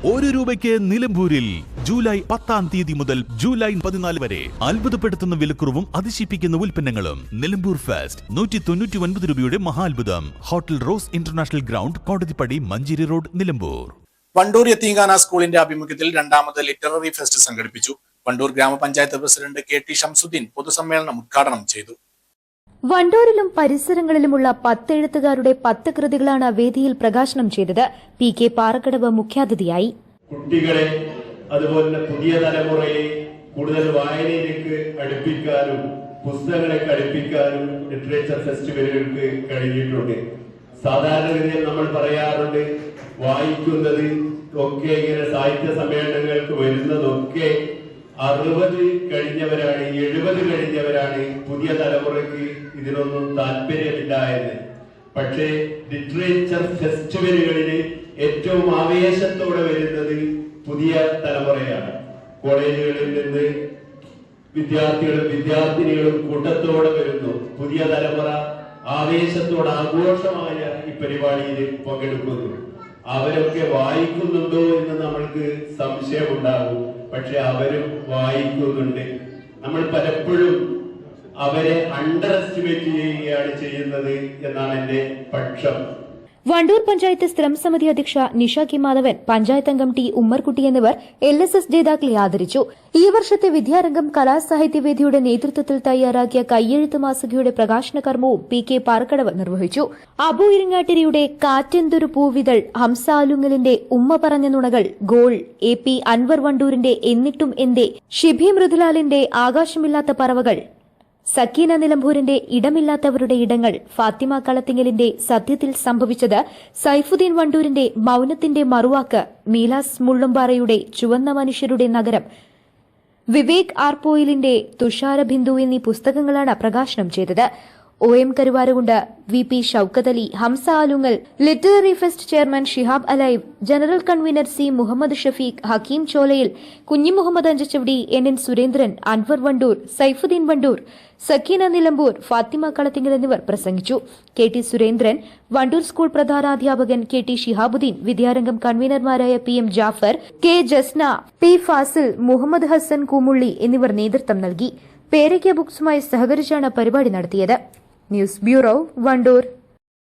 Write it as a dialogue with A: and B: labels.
A: ₹1 നിലമ്പൂരിൽ ജൂലൈ 10 മുതൽ ജൂലൈ 14 വരെ അത്ഭുതപ്പെടുത്തുന്ന വിലക്കുറവും അതിശയിപ്പിക്കുന്ന ഉൽപ്പന്നങ്ങളും. നിലമ്പൂർ ഫെസ്റ്റ് 199 രൂപയുടെ മഹാത്ഭുതം. Hotel Rose International ground, Kodathippadi, Manjeri road, Nilambur.
B: Wandoor യത്തീംഖാന സ്കൂളിന്റെ ആഭിമുഖ്യത്തിൽ രണ്ടാമത് ലിറ്റററി ഫെസ്റ്റ് സംഘടിപ്പിച്ചു. വണ്ടൂർ ഗ്രാമപഞ്ചായത്ത് പ്രസിഡന്റ് KT ഷംസുദ്ദീൻ പൊതുസമ്മേളനം ഉദ്ഘാടനം ചെയ്തു.
C: വണ്ടൂരിലും പരിസരങ്ങളിലുമുള്ള 10 എഴുത്തുകാരുടെ 10 കൃതികളാണ് വേദിയിൽ പ്രകാശനം ചെയ്തത്. PK പാറക്കടവ് മുഖ്യാതിഥിയായി.
D: കുട്ടികളെ അതുപോലെ പുതിയ തലമുറയെ കൂടുതൽ വായനയിലേക്ക് അടുപ്പിക്കാനും പുസ്തകങ്ങളെ അടുപ്പിക്കാനും ലിറ്ററേച്ചർ ഫെസ്റ്റിവലുകൾക്ക് കഴിഞ്ഞിട്ടുണ്ട്. സാധാരണഗതിയിൽ നമ്മൾ പറയാറുണ്ട്, വായിക്കുന്നത് ഒക്കെ ഇങ്ങനെ സാഹിത്യ സമ്മേളനങ്ങൾക്ക് വരുന്നതൊക്കെ 60 കഴിഞ്ഞവരാണ്, 70 കഴിഞ്ഞവരാണ്. പുതിയ തലമുറയ്ക്ക് ഇതിനൊന്നും താല്പര്യമില്ല എന്ന്. പക്ഷേ ലിറ്ററേച്ചർ ഫെസ്റ്റിവലുകളിൽ ഏറ്റവും ആവേശത്തോടെ വരുന്നത് പുതിയ തലമുറയാണ്. കോളേജുകളിൽ നിന്ന് വിദ്യാർത്ഥികളും വിദ്യാർത്ഥിനികളും കൂട്ടത്തോടെ വരുന്നു. പുതിയ തലമുറ ആവേശത്തോടെ ആഘോഷമായ ഈ പരിപാടിയിൽ പങ്കെടുക്കുന്നു. അവരൊക്കെ വായിക്കുന്നുണ്ടോ എന്ന് നമ്മൾക്ക് സംശയമുണ്ടാകും. പക്ഷെ അവരും വായിക്കുന്നുണ്ട്. നമ്മൾ പലപ്പോഴും അവരെ അണ്ടർ എസ്റ്റിമേറ്റ് ചെയ്യുകയാണ് ചെയ്യുന്നത് എന്നാണ് എന്റെ പക്ഷം.
C: വണ്ടൂർ പഞ്ചായത്ത് സ്ഥിരം സമിതി അധ്യക്ഷ നിഷ കെ മാധവൻ, പഞ്ചായത്ത് അംഗം T ഉമ്മർകുട്ടി എന്നിവർ LSS ജേതാക്കളെ ആദരിച്ചു. ഈ വർഷത്തെ വിദ്യാരംഗം കലാസാഹിത്യവേദിയുടെ നേതൃത്വത്തിൽ തയ്യാറാക്കിയ കയ്യെഴുത്ത് മാസികയുടെ പ്രകാശന കർമ്മവും PK പാറക്കടവ് നിർവഹിച്ചു. അബു ഇരിങ്ങാട്ടിരിയുടെ കാറ്റെന്തൊരു പൂവിതൾ, ഹംസ ആലുങ്ങലിന്റെ ഉമ്മ പറഞ്ഞ നുണകൾ, ഗോൾ, AP അൻവർ വണ്ടൂരിന്റെ എന്നിട്ടും എന്തേ, ഷിബി മൃദുലാലിന്റെ ആകാശമില്ലാത്ത പറവകൾ, സക്കീന നിലമ്പൂരിന്റെ ഇടമില്ലാത്തവരുടെ ഇടങ്ങൾ, ഫാത്തിമ കളത്തിങ്ങലിന്റെ സത്യത്തിൽ സംഭവിച്ചത്, സൈഫുദ്ദീൻ വണ്ടൂരിന്റെ മൌനത്തിന്റെ മറുവാക്ക്, മീലാസ് മുള്ളുംപാറയുടെ ചുവന്ന മനുഷ്യരുടെ നഗരം, വിവേക് ആർപോയിലിന്റെ തുഷാരബിന്ദു എന്നീ പുസ്തകങ്ങളാണ് പ്രകാശനം ചെയ്തത്. OM Karuvarakundu, VP Shoukath Ali, Hamza Alungal, literary fest chairman Shihab Alive, general convener C Muhammad Shafeeq, Hakeem Cholayil, Kunhi Muhammad Anchachavadi, NN Surendran, Anwar Wandoor, Saifuddin Wandoor, Sakeena Nilambur, Fathima Kalathingal എന്നിവർ പ്രസംഗിച്ചു. KT സുരേന്ദ്രൻ, വണ്ടൂർ സ്കൂൾ പ്രധാനാധ്യാപകൻ KT ഷിഹാബുദ്ദീൻ, വിദ്യാരംഗം കൺവീനർമാരായ PM Jafar, K Jasna, P Fazil, Muhammad Hasan Koomulli എന്നിവർ നേതൃത്വം നൽകി. പേരയ്ക്ക ബുക്സുമായി സഹകരിച്ചാണ് പരിപാടി നടത്തിയത്. News bureau, Wandoor.